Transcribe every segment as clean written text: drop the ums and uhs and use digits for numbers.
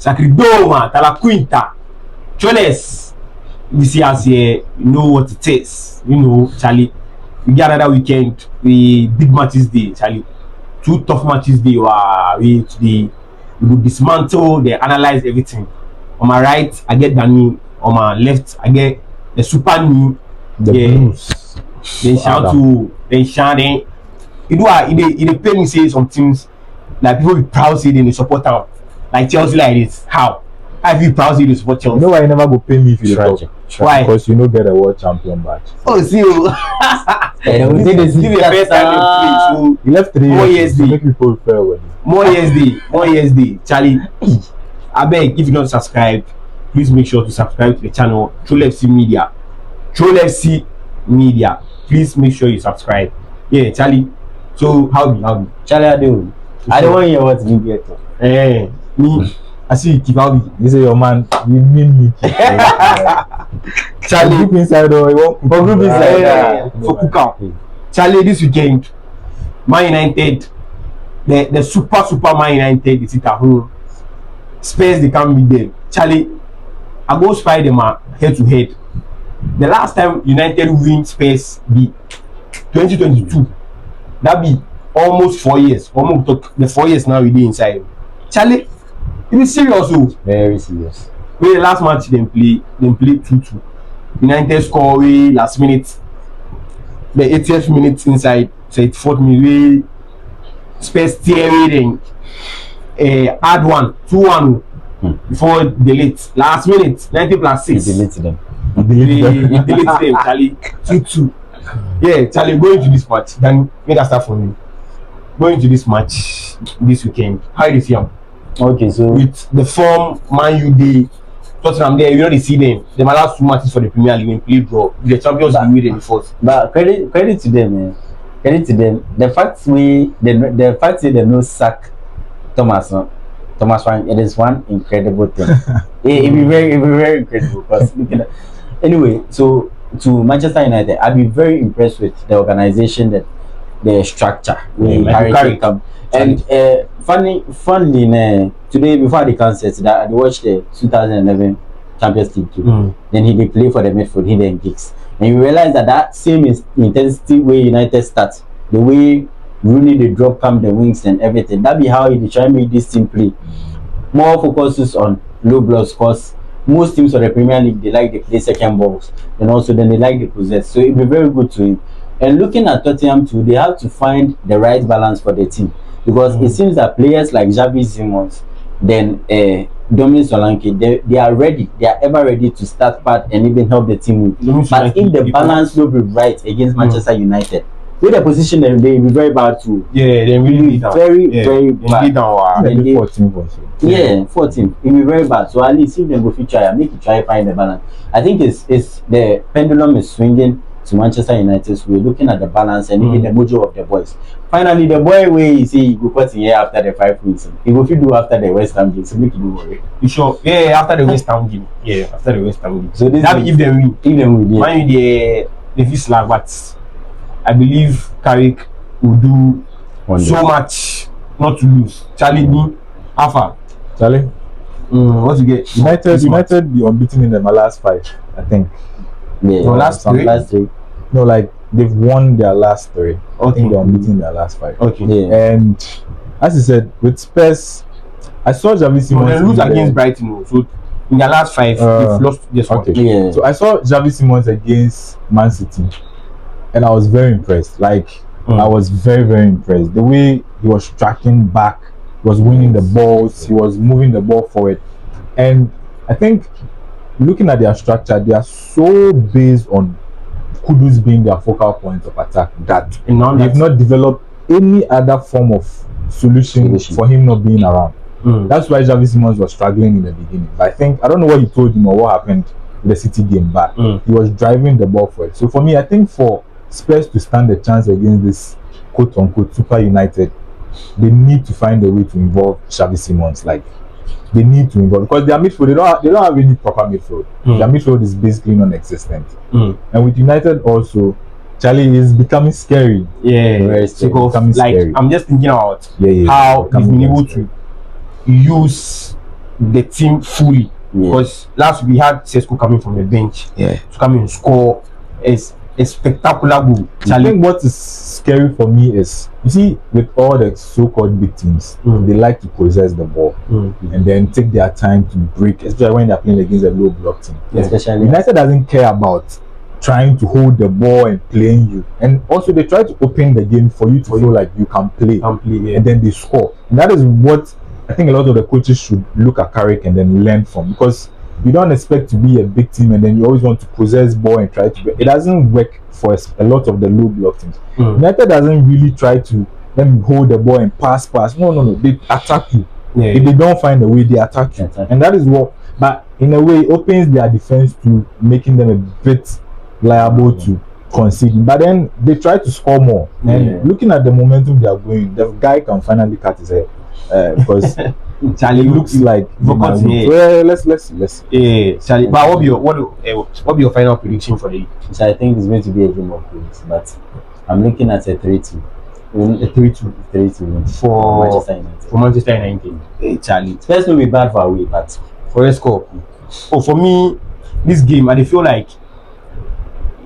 Sacridoma, Tala Quinta, Choles. We see us here, you know what it is. You know, Charlie. We get another weekend, we big matches day, Charlie. 2 tough matches day, we today. We will dismantle, they analyze everything. On my right, I get Danny. On my left, I get the super new. The Blues. Then shout to, then shouting. You know what? It pay me say some things like people be proud say they support them. Like Chelsea like this. How? How you proud say they support Chelsea? You know why you never go pay me if you talk? Why? Because you don't get a world champion badge. Oh, see you. This is the first time they play. So You left 3 more years to years make people fair with you. more years day. Charlie, I beg if you don't subscribe, please make sure to subscribe to the channel Troll FC Media. Troll FC Media. Please make sure you subscribe. Yeah, Charlie. So how be? Charlie, I don't want to hear what you get. Me. I see you keep out. You say your man, you mean me. Charlie. Group inside or you want group inside. For cookout. Charlie, this weekend, Man United, the super Man United, they sit at home. Spurs, they can't beat them. Charlie, I go spy them head to head. The last time United win Spurs be 2022. That be almost 4 years. Almost the 4 years now we dey inside. Charlie, it be serious oh. Very serious. Wey the last match dem play 2-2. United score wey last minute. The 80th minute inside, so 84th minute wey Spurs tear wey dem add 2-1 before delete. Last minute 90+6. He deleted them. He delete them, Charlie. 2-2. Yeah, Charlie, going to this match. Then make a start for me. Going to this match this weekend. How do you see them? Okay, so With the form Man U dey, Tottenham there, you know they see them. They might last 2 matches for the Premier League and play draw. The champions will win the first. but credit to them, man. Credit to them. The fact that they no sack Thomas Frank, it is one incredible thing. it be very incredible. Because anyway, so to Manchester United, I've been very impressed with the organization, that the structure. And funnily, today before the concert, that I watched the 2011 Champions League game. Then he did play for the midfield, he then kicks. And you realize that same intensity way United starts, the way Rooney the drop come the wings and everything, that be how he try to make this team play. More focuses on low block scores. Most teams of the Premier League, they like to play second balls, and also then they like to possess. So it'll be very good to him. And looking at Tottenham too, they have to find the right balance for the team, because it seems that players like Xavi Simons, then Dominic Solanke, they are ready. They are ever ready to start part and even help the team win. But if the balance will be right against Manchester United, with the position they will be very bad too. Yeah, they really very bad. Maybe 14 for sure. Yeah, 14. It will be very bad. So at least if they go try, make it try find the balance. I think it's the pendulum is swinging to Manchester United. So we're looking at the balance and even the mojo of the boys. Finally, the boy way you see go put in here after the 5 weeks. He will do after the West Ham game. So make you do worry. You sure? Yeah, after the West Ham game. Yeah, after the West Ham game. So this that if they win. If they win, yeah. Mind you, the Visla, but I believe Carrick will do so much not to lose. Charlie B, Alpha. Charlie? What you get? United be unbeaten in their last 5, I think. Yeah, no, last 3. No, like they've won their last 3. Okay. I think they're unbeaten in their last 5. Okay. Yeah. And as you said, with Spurs, I saw Xavi Simons. They lose against Brighton, so in their last 5, they've lost just one. Okay. Yeah. So I saw Xavi Simons against Man City, and I was very impressed. I was very impressed. The way he was tracking back, he was winning the balls, he was moving the ball forward. And I think looking at their structure, they are so based on Kudus being their focal point of attack that they've not developed any other form of solution for him not being around. That's why Xavi Simons was struggling in the beginning. But I don't know what he told him or what happened in the City game, but he was driving the ball forward. So for me, I think for Spurs to stand a chance against this quote-unquote Super United, they need to find a way to involve Xavi Simons. They need to involve, because their midfield, they don't have any proper midfield. Their midfield is basically non-existent. And with United also, Charlie is becoming scary. Yeah, very scary. Scary. I'm just thinking about how they've been able to use the team fully. Yeah. Because last week we had Sesko coming from the bench to come and score a spectacular goal. I think what is scary for me is, you see, with all the so-called big teams, they like to possess the ball and then take their time to break, especially when they're playing against a low block team. Especially United doesn't care about trying to hold the ball and playing you, and also they try to open the game for you to feel like you can play, and then they score. And that is what I think a lot of the coaches should look at Carrick and then learn from, because you don't expect to be a big team and then you always want to possess ball and try to. It doesn't work for a lot of the low block teams. United doesn't really try to let me hold the ball and pass. No. They attack you. If they don't find a way, they attack you, and that is what. But in a way, it opens their defense to making them a bit liable to conceding. But then they try to score more. And looking at the momentum they are going, the guy can finally cut his head because. Charlie looks like let's see. Yeah, Charlie. But what be your final prediction for the league? So I think it's going to be a game of goals, but I'm looking at a 3-2. A 3-2 for Manchester United. For Manchester United. Hey, Charlie. Spurs will be bad for away, but for a score. Oh, for me, this game, I feel like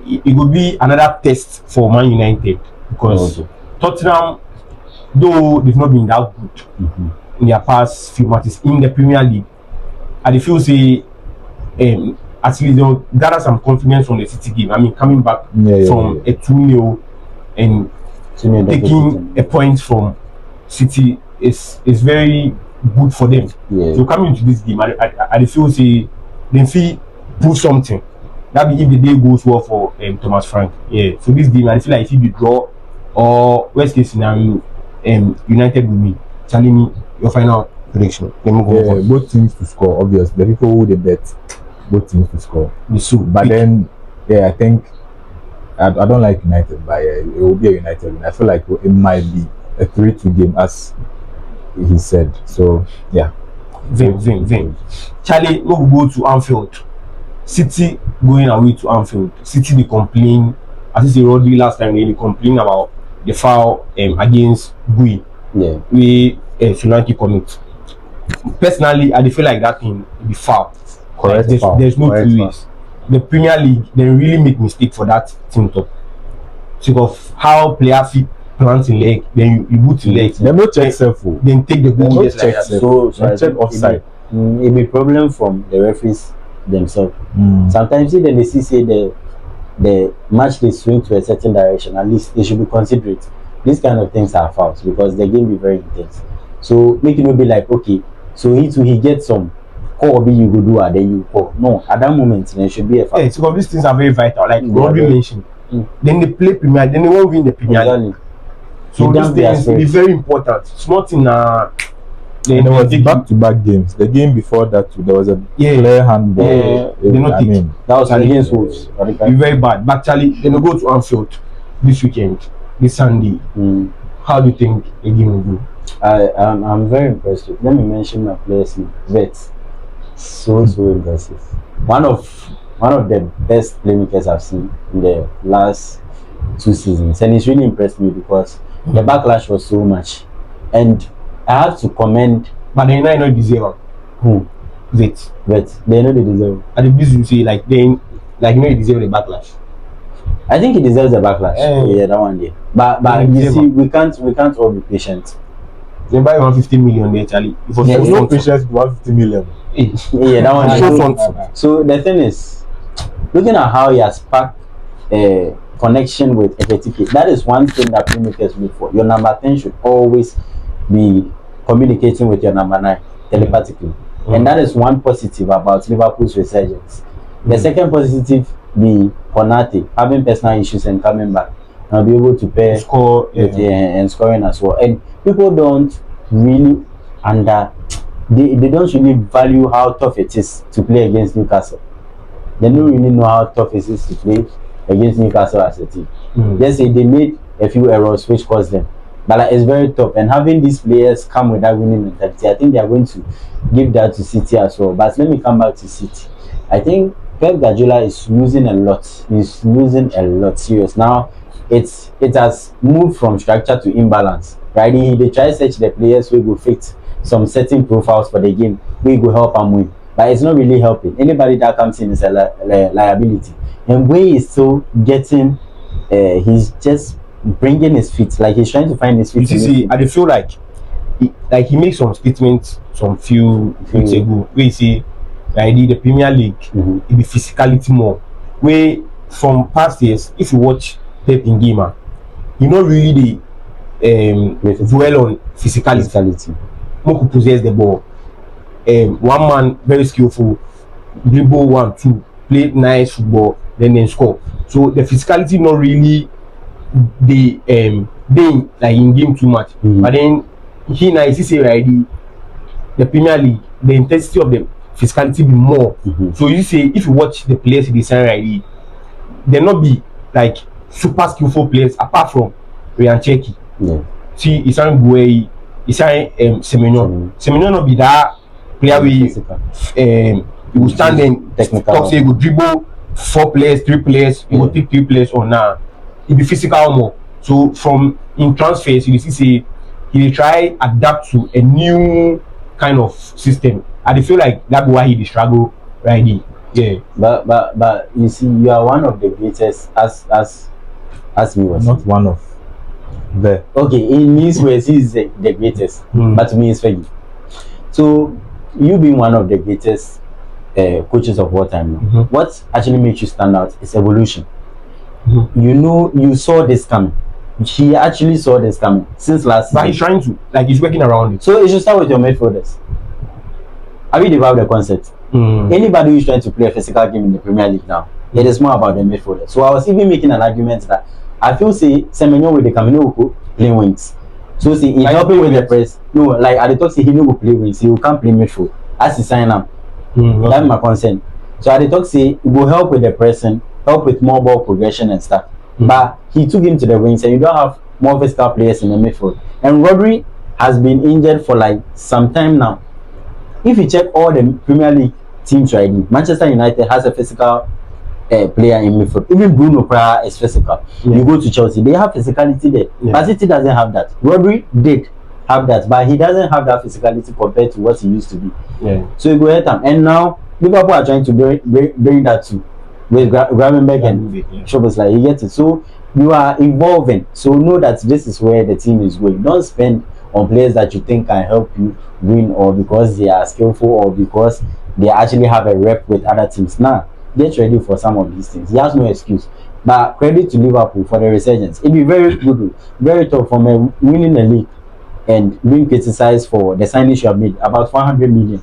it would be another test for Man United, because Tottenham, though they've not been that good in their past few matches in the Premier League, I feel say at least they'll gather some confidence from the City game. I mean, coming back from a 2-0 and taking a point from City is very good for them. So coming into this game, I feel say they feel prove something. That be if the day goes well for Thomas Frank. So this game, I feel like if you draw or worst case scenario, United will be. Telling me your final prediction. Both teams to score, obviously. The people who they bet, both teams to score. But then, I think I don't like United, but it will be a United win. I feel like it might be a 3-2 game, as he said. So Vin. Charlie, we will go to Anfield. City going away to Anfield. City they complain, as I said Rodri last time, they complain about the foul against Gui. We Solanke commit. Personally, I feel like that thing will be foul. Correct. There's no two ways. The Premier League, they really make mistake for that team top. Because of how player feet plants in leg, then you boot in leg. They no check self. Then take the goal. Check like so check offside. It be problem from the referees themselves. Sometimes then they say the match they swing to a certain direction. At least they should be considerate. These kind of things are fouls because the game be very intense. So make it not be like, okay, so he gets some call be you go do and then you call. No, at that moment there should be a foul. So these things are very vital. Like Rodri mentioned. Then they play Premier, then they won't win the Premier League. So these things will be very important. It's not in Then there was back-to-back games. The game before that, there was a clear handball. That was against Wolves. Very bad. But Charlie, then we go to Anfield this weekend, this Sunday. How do you think the game will go? I'm very impressed with. Let me mention my players. Vets, so impressive. One of the best playmakers I've seen in the last 2 seasons, and it's really impressed me because the backlash was so much, and I have to commend. But they know deserve. Who? Vets. They know they deserve. And the business you say like they deserve the backlash. I think he deserves a backlash. Yeah, that one day. But you see, we can't all be patient. They buy 150 million there, Charlie. There's no patience to 150 million. Yeah, that one. So the thing is, looking at how he has sparked a connection with Ekitike, that is one thing that playmakers look for. Your number 10 should always be communicating with your number 9 telepathically. And that is one positive about Liverpool's resurgence. The second positive be Konate having personal issues and coming back and be able to pair score and scoring as well. And people don't really they don't really value how tough it is to play against Newcastle. They don't really know how tough it is to play against Newcastle as a team. Just say they made a few errors which caused them. But like, it's very tough, and having these players come with that winning mentality, I think they are going to give that to City as well. But let me come back to City. I think Pep Guardiola is losing a lot. He's losing a lot. Serious. Now, it has moved from structure to imbalance. Right? They try to search the players who will fit some certain profiles for the game, we go help him win. But it's not really helping. Anybody that comes in is a liability. And Way is still getting, he's just bringing his feet, like he's trying to find his feet. You see, I feel like he makes some statements some few weeks ago where he say like the Premier League it be physicality more. Where from past years, if you watch Pep in game, you not really dwell on physicality. More possess the ball. One man very skillful, dribble 1-2, play nice football, then score. So the physicality not really they like in game too much. But then he say right the Premier League, the intensity of the physicality be more. So you say if you watch the players they sign right, they not be like super skillful players apart from Ryan Cherki. See, he signed Gueye, he signed Semenyo. Semenyo not be that player we he will stand in talk say he will dribble 4 players, 3 players, he will take 3 players or now. He be physical more. So from in transfers, you see say he try adapt to a new kind of system. I feel like that's why he struggle right there. Yeah. But you see, you are one of the greatest as me was. Not one of the. Okay, in his ways, he's the greatest. But to me, it's Fergie. So you being one of the greatest coaches of all time, what actually makes you stand out is evolution. You know, you saw this coming. He actually saw this coming since last season. But he's trying to, like, he's working around it. So you should start with your midfielders. Have you developed the concept? Anybody who's trying to play a physical game in the Premier League now, it is more about the midfielders. So I was even making an argument that I feel say Semenyo with the Camino playing wings. So see, he helping with the press. No, like at the talk say he no go play wings, he will come play midfield. As he sign up. That's my concern. So at the talk say he will help with the pressing, help with more ball progression and stuff. But he took him to the wings and you don't have more physical players in the midfield. And Rodri has been injured for like some time now. If you check all the Premier League teams right now, Manchester United has a physical player in midfield. Even Bruno Prada is physical. You go to Chelsea, they have physicality there. But City doesn't have that. Rodri did have that, but he doesn't have that physicality compared to what he used to be. So you go ahead and now Liverpool are trying to bring that too. With Gravenberch and Schobels, like you get it. So you are evolving. So know that this is where the team is going. Don't spend on players that you think can help you win, or because they are skillful, or because they actually have a rep with other teams. Now, get ready for some of these things. He has no excuse. But credit to Liverpool for the resurgence. It'd be very good, very tough from winning the league and being criticized for the signings you have made, about 400 million,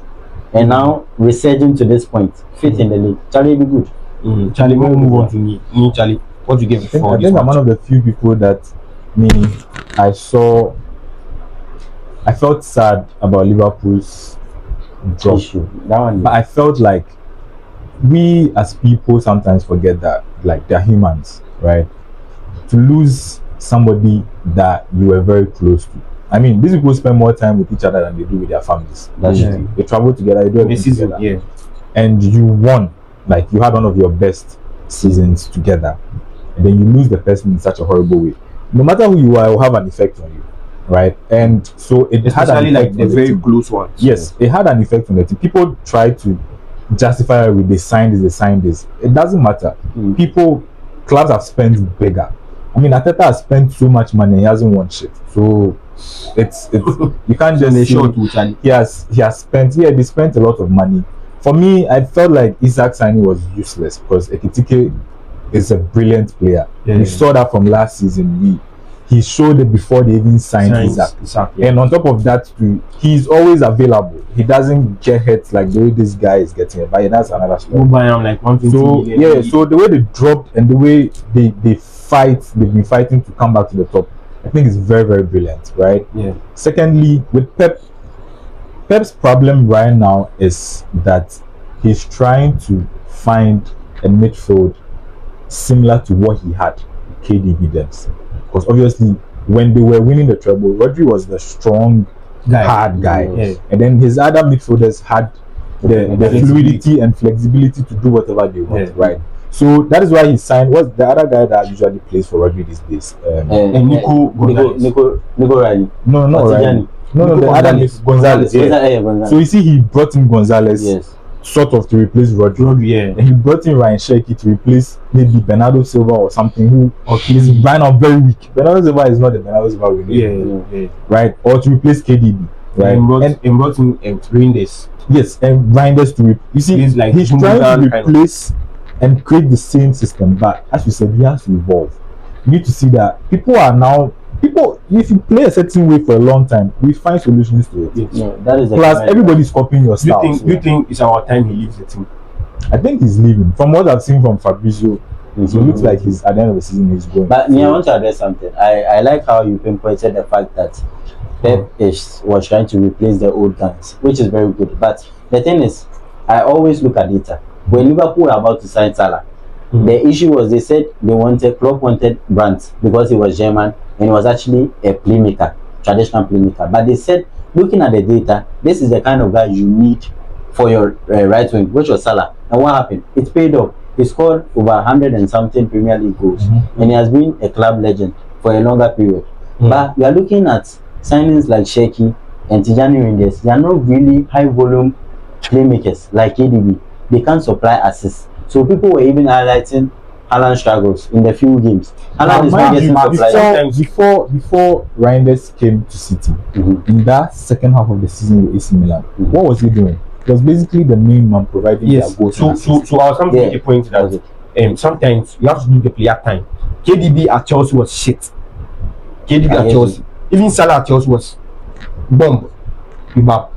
and now resurging to this point, fit in the league. Charlie, be good. Charlie, we'll move on to me. Charlie, what you give before? I think I'm one of the few people that I felt sad about Liverpool's drop. That one, but I felt like we as people sometimes forget that, like, they're humans, right? To lose somebody that you were very close to. I mean, these people spend more time with each other than they do with their families. They travel together, they do everything together. And you won. Like, you had one of your best seasons together, and then you lose the person in such a horrible way. No matter who you are, it will have an effect on you, right? And so it had an effect, like the very close ones. Yes, it had an effect on the team. People try to justify it with they signed this. It doesn't matter. Clubs have spent bigger. I mean, Arteta has spent so much money, he hasn't won shit. So it's you can't just say he has spent. Yeah, they spent a lot of money. For me, I felt like Isak signing was useless because Ekitike is a brilliant player. We saw that from last season. He showed it before they even signed Isak. And on top of that, too, he's always available. He doesn't get hurt like the way this guy is getting it. But that's another story. So the way they dropped and the way they've been fighting to come back to the top, I think it's very, very brilliant, right? Secondly, with Pep's problem right now is that he's trying to find a midfield similar to what he had with KDB Dempsey. Because obviously, when they were winning the treble, Rodri was the strong, hard guy. And then his other midfielders had the fluidity and flexibility to do whatever they want, right? So that is why he signed. What's the other guy that usually plays for Rodri these days? Nico Riley. No, not Riley. No, Nico the other Gonzalez. is Gonzalez. Yeah. Gonzalez. So you see, he brought in Gonzalez Yes. sort of to replace Rodri. Yeah. And he brought in Ryan Cherki to replace maybe Bernardo Silva or something who Okay. is right now very weak. Bernardo Silva is not the Bernardo Silva we know. Yeah. Right? Or to replace KDB. Right? And brought And in Reinders. yes, and Reinders to you see, He's like he's trying Gundogan to kind of. replace and create the same system, but as we said, he has to evolve. You need to see that people, if you play a certain way for a long time, we find solutions to it. Yes. No, that is the Plus, comment. everybody's copying your Do you style. think? Do you think it's our time he leaves the team? I think he's leaving. From what I've seen from Fabrizio, it looks like he's at the end of the season he's going. But I want to address something. I like how you pinpointed the fact that Pep was trying to replace the old guns, which is very good. But the thing is, I always look at data. When Liverpool were about to sign Salah, the issue was they said Klopp wanted Brandt because he was German and he was actually a playmaker, traditional playmaker. But they said, looking at the data, this is the kind of guy you need for your right wing, which was Salah. And what happened? It paid off. He scored over 100 and something Premier League goals, and he has been a club legend for a longer period. But we are looking at signings like Cherki and Tijani Reinders. They are not really high volume playmakers like KDB. They can't supply assists. So people were even highlighting Haaland struggles in the few games. Haaland is not getting supply. Before Reinders came to City, in that second half of the season with AC Milan, what was he doing? It was basically the main man providing their goals. So I was coming to make a point that sometimes you have to give the player time. KDB at Chelsea was shit. KDB at Chelsea, even Salah at Chelsea was bomb.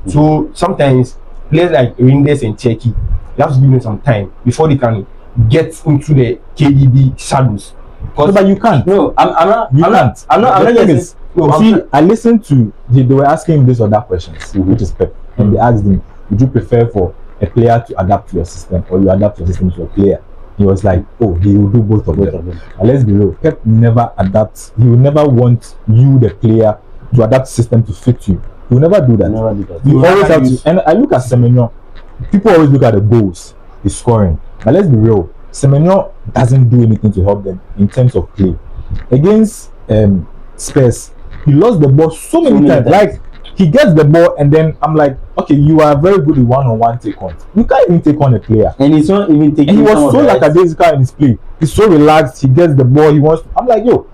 So sometimes players like Reinders and Cherki, you have to give them some time before they can get into the KDB shadows. No, but you can't. No, I'm not. You can't. I'm not getting. See, I listened to they were asking him this or that questions, which is Pep, and they asked him, would you prefer for a player to adapt to your system or you adapt your system to a player? He was like, oh, he will do both of them. And let's be real, Pep never adapts. He will never want you, the player, to adapt the system to fit you. He will never do that. You always have to. And I look at Semenyo. People always look at the goals, the scoring. But let's be real, Semenyo doesn't do anything to help them in terms of play. Against Spurs, he lost the ball so many times. Like, he gets the ball and then I'm like, okay, you are very good with one-on-one take-on. You can't even take on a player. And he's not even taking. And he was so lackadaisical in his play. He's so relaxed. He gets the ball. He wants. I'm like, yo,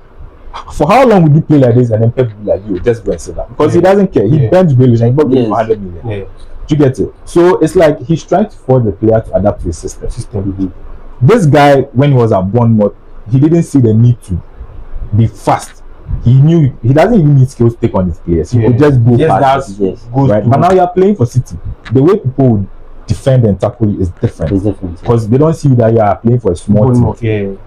for how long would you play like this? And then Pep will be like, yo, just go and sit down because he doesn't care. He bench Grealish and he bought him for 100 million. Do you get it? So it's like he's trying to force the player to adapt to his system. This guy, when he was at Bournemouth, he didn't see the need to be fast. He knew he doesn't even need skills to take on his players. He could just go fast. Right? But now you're playing for City. The way people would defend and tackle you is different. It's different because they don't see that you are playing for a small team.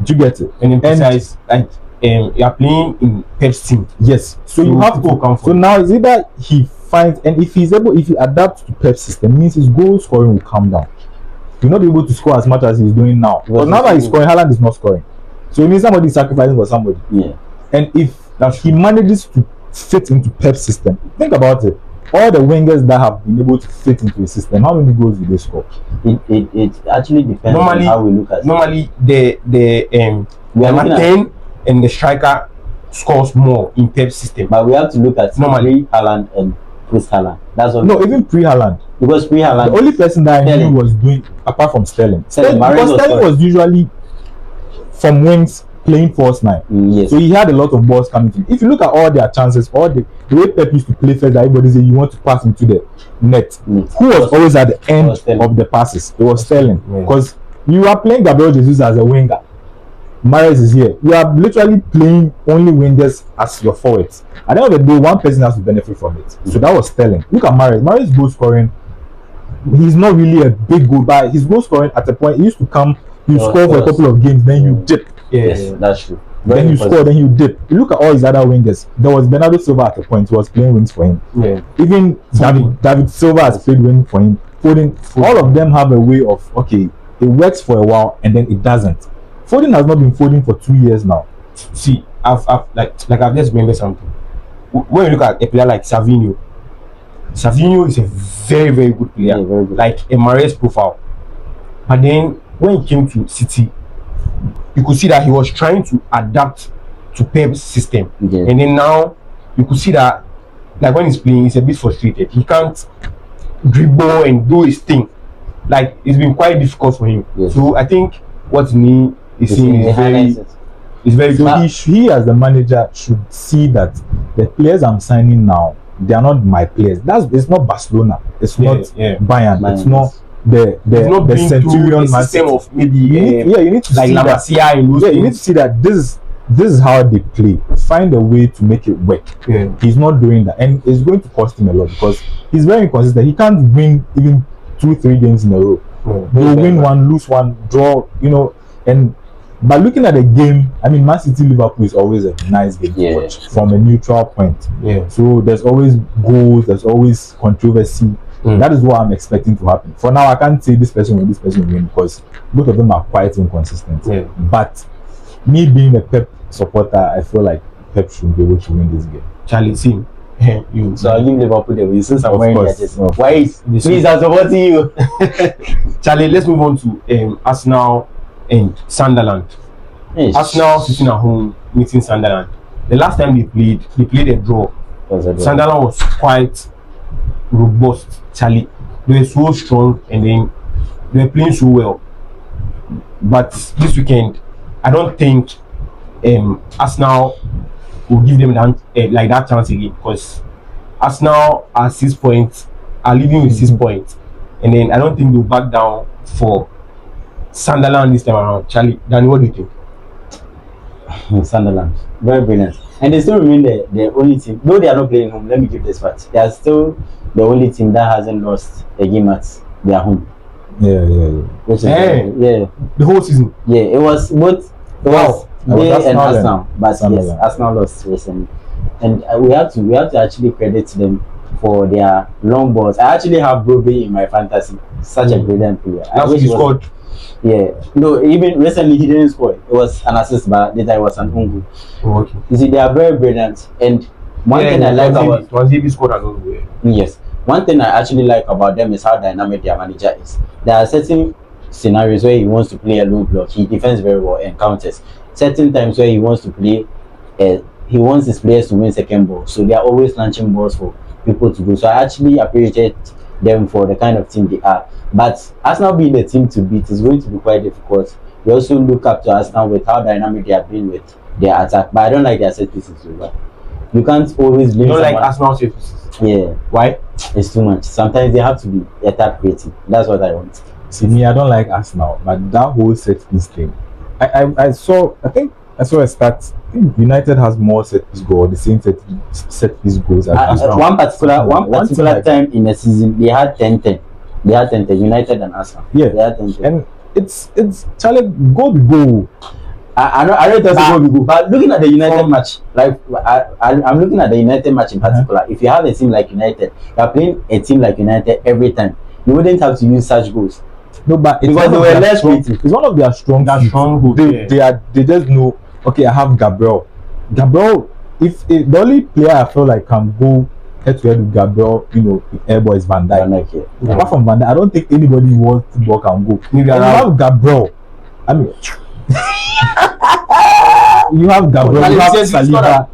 Do you get it? And in precise, like you are playing in Pep's team. Yes. So you have to come. So now is either he finds, and if he adapts to Pep's system, it means his goal scoring will come down. He'll not be able to score as much as he's doing now. But now that he's scoring, Haaland is not scoring. So it means somebody is sacrificing for somebody. And if he manages to fit into Pep's system, think about it. All the wingers that have been able to fit into the system, how many goals do they score? It actually depends on how we look at it. Normally, the number 10 and the striker scores more in Pep's system. But we have to look at normally Haaland and post Haaland. That's what. No, even pre Haaland. Because pre Haaland, the only person that I knew was doing apart from Sterling. Because Sterling was usually from wings playing false nine. So he had a lot of balls coming to him. If you look at all their chances, all the way Pep used to play first, everybody say you want to pass into the net. Who was always at the end of the passes? It was Sterling. Because you are playing Gabriel Jesus as a winger. Mahrez is here. You are literally playing only wingers as your forwards. At the end of the day, one person has to benefit from it. So that was Sterling. Look at Mahrez. Mahrez goal scoring. He's not really a big goal, but his goal scoring at a point, he used to come, you score for a couple of games, then you dip. Yes, that's true. Then you score, then you dip. You look at all his other wingers. There was Bernardo Silva at a point, he was playing wings for him. Even David Silva has played wing for him. All of them have a way of, okay, it works for a while and then it doesn't. Foden has not been Foden for 2 years now. See, I've just remembered something. When you look at a player like Savinho is a very, very good player, like a Mahrez profile. But then when he came to City, you could see that he was trying to adapt to Pep's system, and then now you could see that like when he's playing, he's a bit frustrated. He can't dribble and do his thing. Like it's been quite difficult for him. Yes. So I think what me is saying He is highlights it. very So good. he as the manager should see that the players I'm signing now, they are not my players. It's not Barcelona. It's Yeah, not yeah. Bayern. It's Bayern. not the It's not the being through Centurion the Man system City. of maybe You need to like see La that. Masia and those Yeah, you need to things. see that this is how they play. Find a way to make it work. Yeah. He's not doing that, and it's going to cost him a lot because he's very inconsistent. He can't win even 2-3 games in a row. He'll win one, lose one, draw. And by looking at the game, I mean, Man City Liverpool is always a nice game to watch from a neutral point. Yeah. So there's always goals, there's always controversy. That is what I'm expecting to happen. For now, I can't say this person will win because both of them are quite inconsistent. Yeah. But me being a Pep supporter, I feel like Pep should be able to win this game. Charlie, see, you. So I'll give Liverpool the win since I'm Of wearing their course. jersey. Of Why? Please, I'm supporting you. Charlie, let's move on to Arsenal and Sunderland. Arsenal sitting at home meeting Sunderland. The last time they played a draw. Sunderland was quite robust. Charlie, they were so strong and then they were playing so well. But this weekend, I don't think Arsenal will give them that chance again because Arsenal are 6 points, are leading with 6 points, and then I don't think they'll back down for Sunderland this time around. Charlie, Danny, what do you think? Sunderland, very brilliant, and they still remain the only team. Though they are not playing home, let me give this fact: they are still the only team that hasn't lost a game at their home. Yeah. Which is The whole season. Yeah, it was both. It was they and Arsenal, but yes, Sunderland. Arsenal lost recently, and we have to actually credit them for their long balls. I actually have Broby in my fantasy. Such a brilliant player. I Last wish week he he was- scored. Yeah, no, even recently he didn't score. It was an assist, but later it was an own goal. Oh, okay. You see, they are very brilliant, and one thing I like about Twanzebe scored another way. yes, one thing I actually like about them is how dynamic their manager is. There are certain scenarios where he wants to play a low block, he defends very well and counters. Certain times where he wants to play, he wants his players to win second ball, so they are always launching balls for people to go. So I actually appreciate them for the kind of team they are. But Arsenal being the team to beat is going to be quite difficult. We also look up to Arsenal with how dynamic they have been with their attack, but I don't like their set pieces too. But you can't always You blame don't like someone. Arsenal services. Yeah, Why? it's too much. Sometimes they have to be attack creative. That's what I want. See me, I don't like Arsenal, but that whole set piece thing. I saw a stat. I think United has more set piece goals, the same set piece goals as Arsenal. One particular like- time in the season, they had 10-10. They had 10-10, United and Arsenal. Yeah. They had 10-10. And it's Charlie, go be go. I know it doesn't go, but looking at the United match, like I'm looking at the United match in particular. If you have a team like United, you are playing a team like United every time. You wouldn't have to use such goals. No, but it's Because one they of were their less strong- creative. It's one of their strong Their suits. strong goals, yeah. They just know. Okay, I have Gabriel. If the only player I feel like can go head to head with Gabriel, Airboy is Van Dijk. Van Dijk, yeah. Apart from Van Dijk, I don't think anybody in world football can go. Maybe And you around. have Gabriel. I mean, you have Gabriel. You have Chelsea scored Saliba.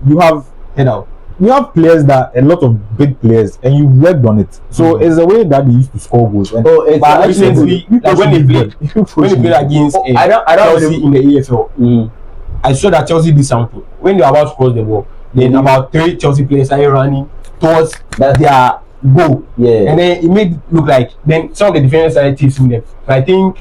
You have players a lot of big players, and you worked on it. So it's a way that they used to score goals. And Oh, it's But actually recently, like when they played against I don't Chelsea in the AFL, Mm. I saw that Chelsea did something. When they were about to cross the ball, then about 3 Chelsea players started running towards That- their goal. Yeah. And then it made it look like then some of the defenders started chasing them. But I think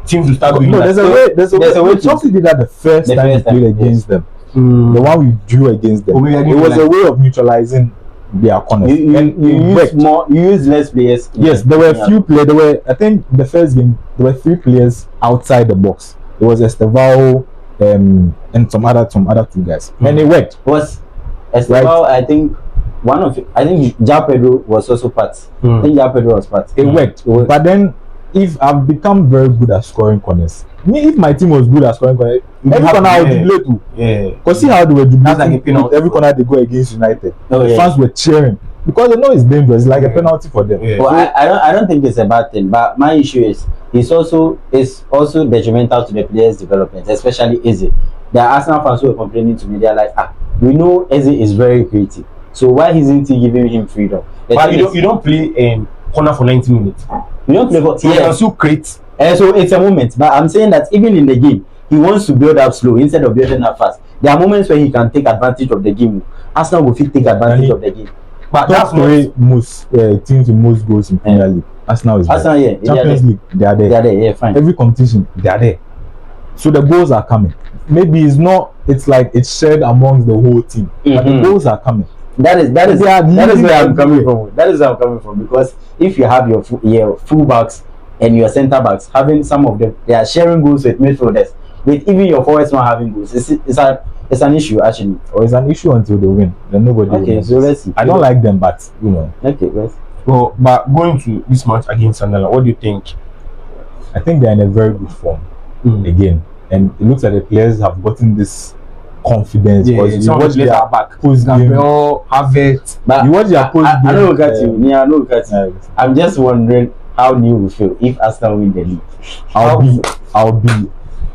teams will start doing No, that. there's a way. Chelsea did that the first time we played against them. The one we drew against them. Oh, maybe I It didn't was a like- way of neutralizing their corners. You And it use worked. more. You use less players. Yes, there were Yeah. a few players. I think the first game there were 3 players outside the box. It was Estevao, and some other 2 guys, and it worked. Was Estevao, I think I think Jao Pedro was also part. I think Jao Pedro was part. It worked. It was- But then, if I've become very good at scoring corners, if my team was good at scoring corners, every corner I would dribble too. Yeah. Because see how they were That's like a dribbling penalty. every corner they go against United. Oh, The yeah. fans were cheering because they know it's dangerous. It's like a penalty for them. Yeah. Well, I don't think it's a bad thing, but my issue is it's also detrimental to the players' development, especially Eze. There are Arsenal fans who are complaining to me. They are like, we know Eze is very creative, So why isn't he giving him freedom? But you don't play corner for 90 minutes. You don't play for So you can still create. so it's a moment. But I'm saying that even in the game, he wants to build up slow instead of building up fast. There are moments where he can take advantage of the game. Arsenal will take advantage of the game. But Top that's not. three most teams with most goals in Premier League. Arsenal is Arsenal, there. yeah, Champions League, they are there. They are there, yeah, fine. Every competition, they are there. So the goals are coming. Maybe it's not. It's like it's shared amongst the whole team, but the goals are coming. That is They are where leading I'm coming everywhere. from. That is where I'm coming from, because if you have your full backs and your centre backs having some of them, they are sharing goals with midfielders. With even your forwards not having goals, it's an issue actually. Or it's an issue until they win. Then nobody. Okay, wins. so let's see. I don't like them, but you know, Okay, let's. Well, but going to this match against Sunderland, what do you think? I think they're in a very good form again, and it looks like the players have gotten this confidence. Yeah, because you some of the watch players their are back. post game. Gabriel, Havertz. But You watch their post I game. don't look at you. Yeah, I don't look at you. I'm just wondering how Neil will feel if Arsenal win the league. I'll be.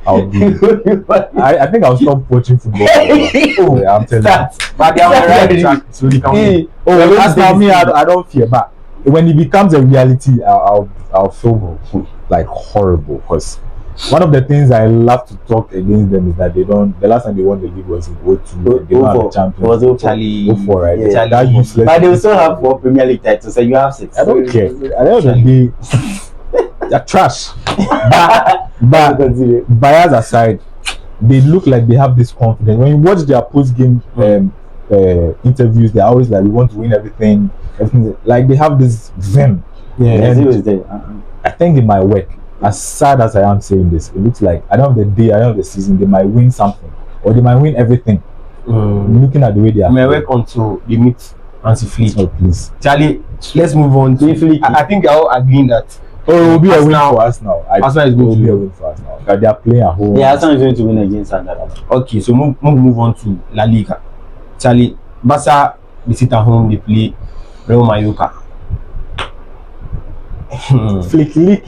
I think I'll stop watching football. Yeah, I'm telling you. But they are on the right track, so they can win. Oh, Arsenal, me, I don't fear, but when it becomes a reality, I'll feel like horrible, because one of the things I love to talk against them is that they don't. The last time they won the league was in 02. They don't have a champion. Was it Charlie. 04, right? Yeah. That useless. But they will still have 4 Premier League titles, so you have 6. I don't care. At the end of the day, they're trash. But Continue. bias aside, they look like they have this confidence. When you watch their post-game interviews, they're always like, "We want to win everything." Like they have this vim. Yeah, And Zero is there. I think it might work. As sad as I am saying this, it looks like at the end of the day, at the end of the season, they might win something, or they might win everything. Looking at the way they are, may work until they meet Hansi Flick. Oh, please. Charlie, let's move on to Flick. I think they're all agreeing that Oh, it will be a win Arsenal- for us now. Arsenal is it going will to be a win. win for us now. Because they are playing at home. Yeah, Arsenal is going to win against Sunderland. okay, so move on to La Liga. Charlie, Barca they sit at home, they play Real Mallorca. Flicky.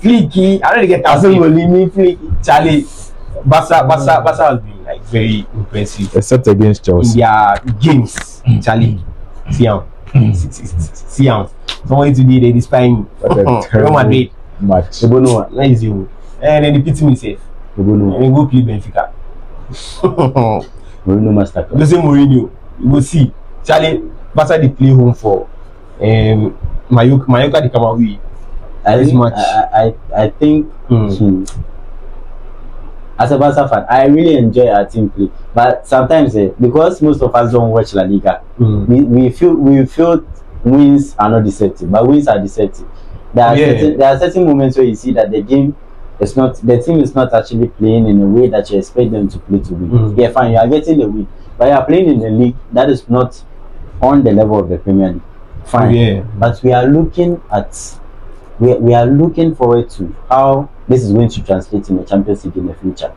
Flicky, I don't get that. Arsenal will leave me Flicky. Charlie, Barca has been like very impressive Except against in Chelsea. their games. Charlie, see him. Someone today they despise me. What a Real terrible Madrid, match. Ebonoa. where is you? And then they pity me safe. Ebonoa. And then go play Benfica. Mourinho master. Jose Mourinho, you go see. Charlie, Barca they play home for Mallorca they come out with. This match. I think as a Barca fan, I really enjoy our team play. But sometimes, because most of us don't watch La Liga, we feel wins are not deceptive, but wins are deceptive. There are certain moments where you see that the team is not actually playing in a way that you expect them to play to win. Yeah, fine, you are getting the win, but you are playing in a league that is not on the level of the Premier League. Fine, Yeah. but we are looking forward to how this is going to translate in the Champions League in the future.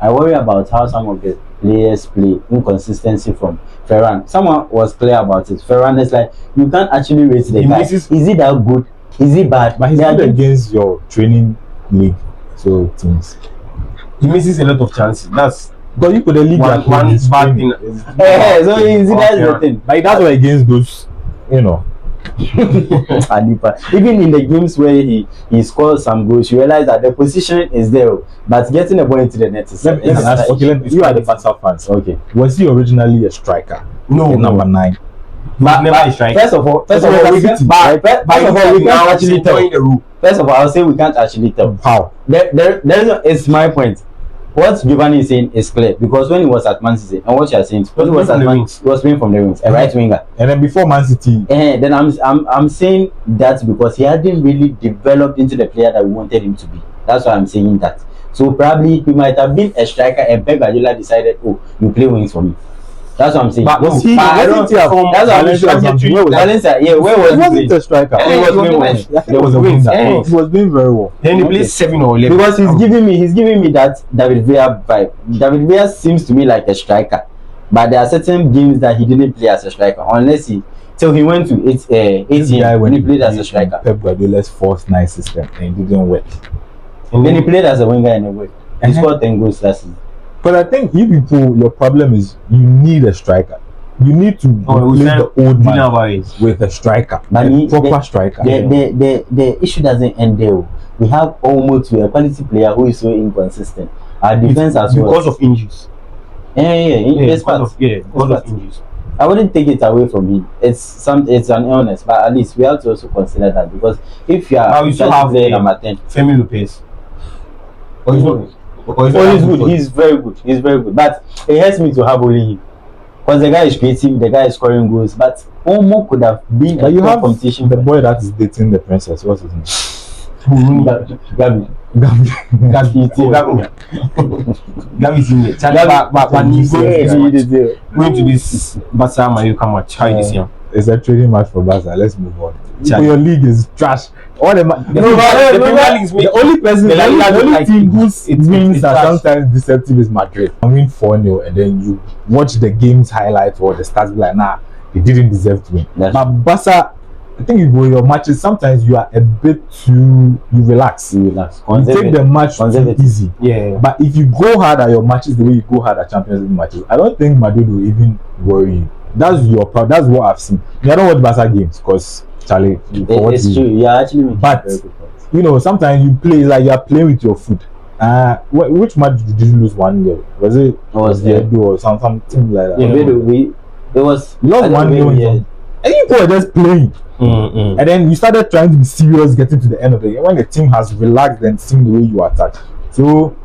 I worry about how some of the players play, inconsistency from Ferran. Someone was clear about it. Ferran is like, you can't actually rate the guy. Is he that good? Is he bad? But he's not against your training league, so teams. He misses a lot of chances. That's Because you could the league one bad thing. So is that's the thing. Like that's why against those, you know. Alipa. Even in the games where he scores some goals, you realize that the position is there, but getting the ball into the net is You are the Barca fans. okay. Was he originally a striker? No, Number 9. But never a striker. First of all, we can't actually tell. First of all, I'll say we can't actually tell. How? It's my point. What Giovanni is saying is clear, because when he was at Man City, and what you are saying, when he was at Man City, he was playing from the wings, a right winger. And then before Man City, Then I'm saying that because he hadn't really developed into the player that we wanted him to be. That's why I'm saying that. So probably he might have been a striker, and Pep Guardiola decided, oh, you play wings for me. That's what I'm saying. But was he? wasn't he that's what I'm saying. Valencia, yeah, where was he wasn't a striker. He was playing wings. There was a wings. winger. He was doing very well. Then he plays 7 or 11. Because he's giving me that David Villa vibe. David Villa seems to me like a striker, but there are certain games that he didn't play as a striker unless he went to 18 when he played as a striker. Pep Guardiola's 4-9 system, and it didn't work. And then he played as a winger and it worked. He scored 10 goals last season. But I think you people, your problem is you need a striker. You need to replace the old man with a striker, But a proper striker. The issue doesn't end there. We have almost a quality player who is so inconsistent. Our defense as well. Because of injuries. Because of injuries. I wouldn't take it away from him. It's an illness, but at least we have to also consider that, because if you are we still have number 10, Femi Lopez. he's good. He's very good. He's very good. But it hurts me to have only him, because the guy is creative, the guy is scoring goals. But Omo could have been But you have competition. the boy that is dating the princess. What's his name? Gabi. Gavi's in there. But going to this Barca Mallorca match, how you see him? It's a trading match for Barca. Let's move on. Your league is trash. All the only team whose wins are sometimes deceptive is Madrid. I win 4-0, and then you watch the game's highlights or the stats, like, nah, they didn't deserve to win. But Barca, I think you go your matches, sometimes you are a bit too, you relax. You take the match too easy. Yeah. But if you go hard at your matches the way you go hard at Champions League matches, I don't think Madrid will even worry you. That's what I've seen. I don't watch Barca games because Charlie. It's true. Yeah, actually. But you know, sometimes you play like you are playing with your foot. Which match did you lose 1-0? Was it? Was the Edo or something like that? Yeah, it was. You lost 1-0. And you were just playing. And then you started trying to be serious getting to the end of the game when the team has relaxed and seen the way you attack. So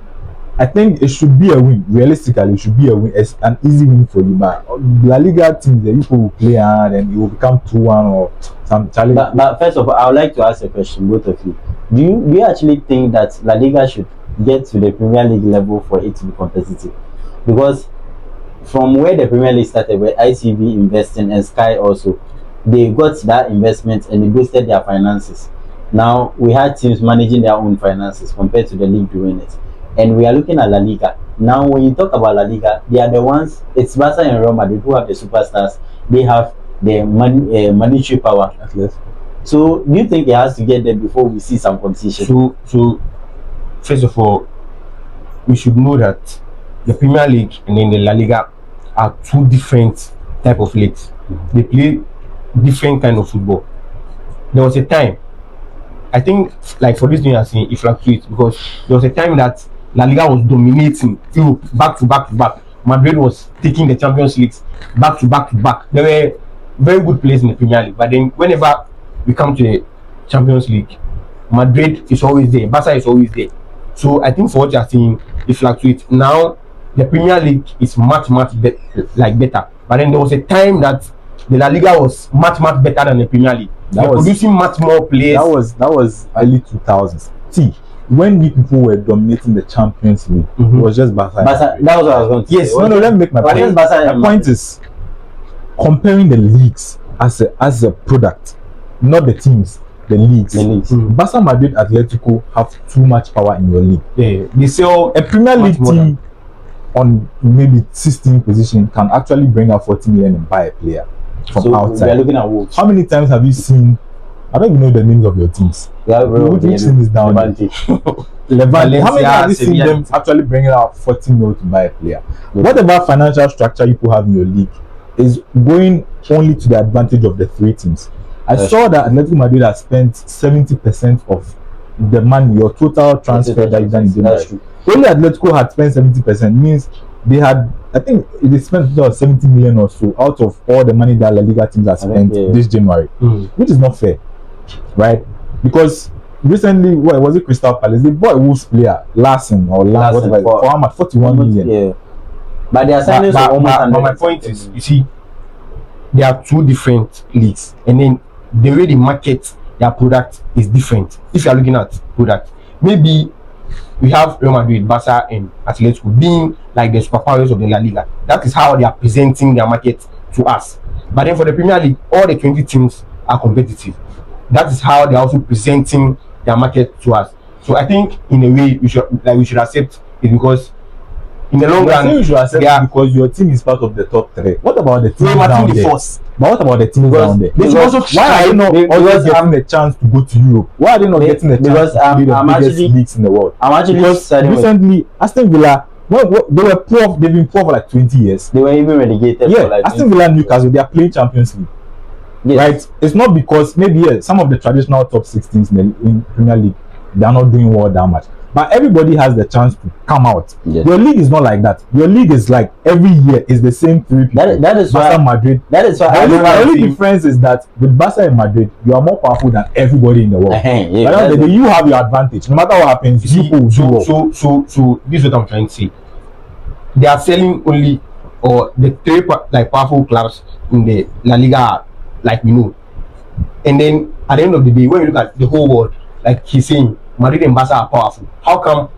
I think it should be a win. Realistically, it should be a win. It's an easy win for you. But La Liga teams, the people will play hard and it will become 2-1 or some challenge. But first of all, I would like to ask a question, both of you. Do you actually think that La Liga should get to the Premier League level for it to be competitive? Because from where the Premier League started, where ITV investing and Sky also, they got that investment and they boosted their finances. Now we had teams managing their own finances compared to the league doing it. And we are looking at La Liga. Now when you talk about La Liga, they are the ones, it's Barca and Real Madrid who have the superstars. They have the monetary power. So do you think it has to get there before we see some competition? So first of all, we should know that the Premier League and then the La Liga are two different type of leagues. They play different kind of football. There was a time, I think, like for this new year, it fluctuates because there was a time that La Liga was dominating, back to back. Madrid was taking the Champions League back to back. There were very good players in the Premier League, but then whenever we come to the Champions League, Madrid is always there, Barca is always there. So I think for what you are saying, it fluctuates. Now the Premier League is much better, but then there was a time that the La Liga was much better than the Premier League. They were producing much more players. That was early 2000s. See, when we people were dominating the Champions League, it was just Barca. That was what I was going to say. Yes, no, let me make my point. My point is comparing the leagues as a product, not the teams, the leagues. Barca, Madrid, Atletico have too much power in your league. Yeah, they sell a Premier League team on maybe 16th position can actually bring out 40 million and buy a player from outside. We are looking at Wolves. How many times have you seen? I don't even know the names of your teams. Which team is down there? Levante. How many have you seen them actually bringing out 40 million to buy a player? Whatever financial structure you have in your league is going only to the advantage of the three teams. I saw that Atletico Madrid has spent 70% of the money, your total transfer that you've done in the only Atletico had spent 70%, means they had, I think they spent about 70 million or so out of all the money that La Liga teams have spent this January, which is not fair, right? Because recently, what was it, Crystal Palace? They bought a Wolves player, Larson for how much? 41 million. Yeah. But they are signing but my point is, you see, there are two different leagues, and then the way they market their product is different. If you are looking at product, maybe we have Real Madrid, Barca, and Atletico being like the superpowers of the La Liga. That is how they are presenting their market to us. But then for the Premier League, all the 20 teams are competitive. That is how they are also presenting their market to us. So I think in a way we should accept it, because in the long run, you should accept it because your team is part of the top 3. What about the team down there? But what about the team down there? They should also why are they not always getting a chance to go to Europe? Why are they not getting a chance to be the biggest leagues in the world? I'm actually recently Aston Villa they were poor. They've been poor for like 20 years. They were even relegated. Yeah, for like Aston Villa, Newcastle, they are playing Champions League. yes. Right? It's not because maybe some of the traditional top 6 teams in Premier League, they are not doing well that much. But everybody has the chance to come out. Yes. Your league is not like that. Your league is like every year is the same 3 people. That is Barca, why. Madrid. That is why. The only difference is that with Barca and Madrid, you are more powerful than everybody in the world. Yeah, But that's then you have your advantage. No matter what happens, You you will do see, well. so this is what I'm trying to say. They are selling only, or the 3 like powerful clubs in the La Liga, like we know. And then at the end of the day, when you look at the whole world, like he's saying, Madrid and Barca are powerful. How come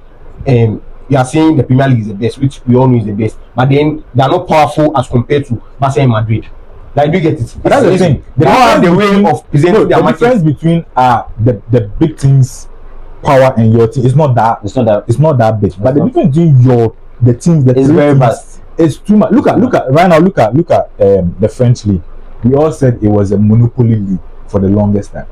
you are saying the Premier League is the best, which we all know is the best, but then they are not powerful as compared to Barca and Madrid? Like, do you get it? But that's the thing. They don't have the way of presenting their the market. difference between the big teams' power and your team is not that. It's not that. It's not that big. But the difference between the teams, the It's 3 very teams, vast. it's too much. Look at right now. Look at the French league. We all said it was a monopoly league for the longest time.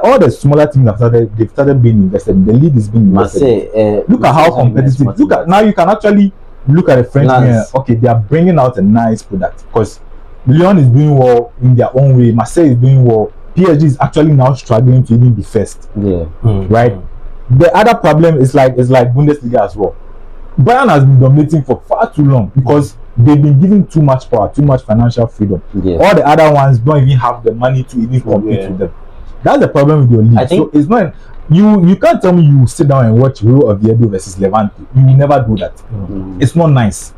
All the smaller teams they've started being invested in. The league is being invested in. Look at how competitive. Look at now. You can actually look at the French league. Okay, they are bringing out a nice product because Lyon is doing well in their own way. Marseille is doing well. PSG is actually now struggling to even be first. Yeah. Right. The other problem is like Bundesliga as well. Bayern has been dominating for far too long because they've been given too much power, too much financial freedom. Yeah. All the other ones don't even have the money to even compete with them. That's the problem with your league. I think, so it's not you can't tell me you sit down and watch Real Oviedo versus Levante. You will never do that. It's not nice.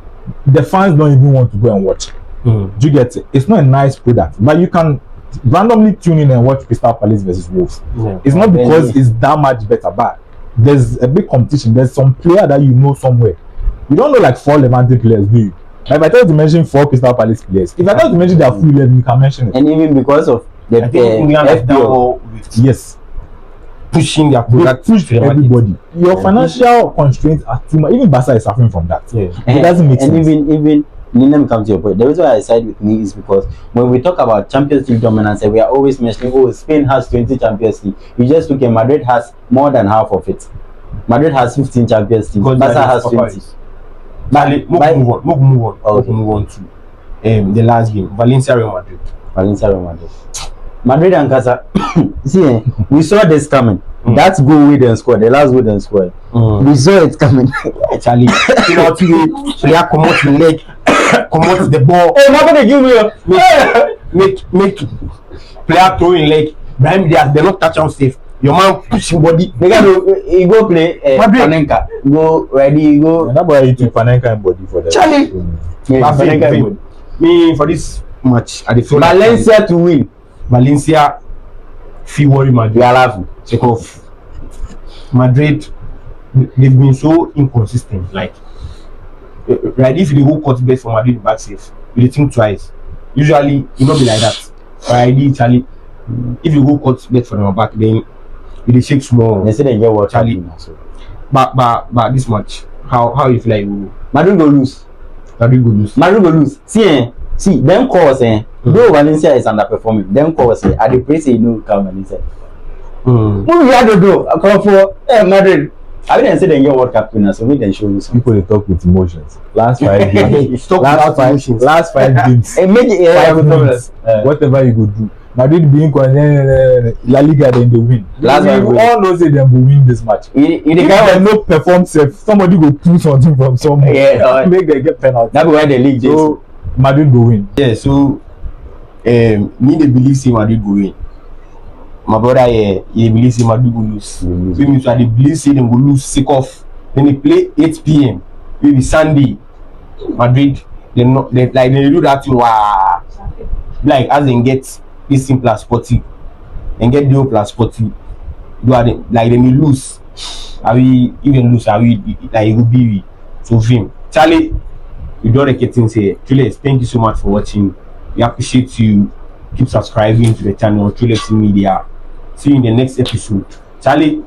The fans don't even want to go and watch. Do you get it? It's not a nice product, but you can randomly tune in and watch Crystal Palace versus Wolves. It's not because it's that much better, but there's a big competition. There's some player that you know somewhere. You don't know like 4 Levante players, do you? Like if I tell you to mention 4 Crystal Palace players, if I tell you to mention their full 11, you can mention it. and even because of the I think England has done FPL, well with Yes, pushing their they product push to the market. everybody. Your financial constraints are too much. Even Barca is suffering from that. Yeah. It doesn't make and sense. even let me come to your point. The reason why I side with me is because when we talk about Champions League dominance, we are always mentioning, oh, Spain has 20 Champions League. You just look at Madrid has more than half of it. Madrid has 15 Champions League. Because Barca has 20. Move on. Okay. Move on to the last game, Valencia Real Madrid. Valencia Real Madrid. Madrid and Casa. See, we saw this coming. That goal we didn't score, the last goal didn't score. We saw it coming. Actually, you know, player come out the leg, come out the ball. Hey, how they give me Make player throwing leg. Brahim Diaz, they not touch on safe. Your man pushing body. They got to go play Madrid. Panenka. Go ready, go. And that boy eating Panenka and body for that. Charlie. Yeah, Panenka Vim. good. Me for this match, I feel Valencia to win. Valencia feel worry Madrid. We are laughing. Check off. Madrid, they've been so inconsistent. Like, right, if you go cut best for Madrid back safe, you think twice. Usually, it not be like that. Right, Charlie, if you go cut best for them back, then you shake small. They say they get what Charlie. But this match, how you feel like you Madrid go lose. Madrid go lose? Madrid go lose. See, them calls though Valencia is underperforming, them calls I dey pray say you know come Valencia. Who we had to do? I come for Madrid. I didn't say they get World Cup winners, so we then show you some. People they talk with emotions. Last 5 games. Stop without emotions. Last 5 games. Hey, make it 5 minutes. Whatever you go do. Madrid being La Liga, then they win. Last we one all know say they will win this match. You the If guy they no perform safe, somebody go pull something from somewhere. Yeah, Make them get penalty. that be why the league is. So Madrid go win. Yeah, so me they believe say Madrid go win. My brother he believe say Madrid go lose. So me too I dey believe say them go lose sake of when they play 8 p.m. maybe Sunday. Madrid they do that thing wow. Like as they get this thing plus 40 and get deal plus 40. Do are like they may lose. Are we even lose? Are we like it will be so Vim. Charlie, you don't get things here. Julius, thank you so much for watching. We appreciate you. Keep subscribing to the channel, Julius Media. See you in the next episode. Charlie.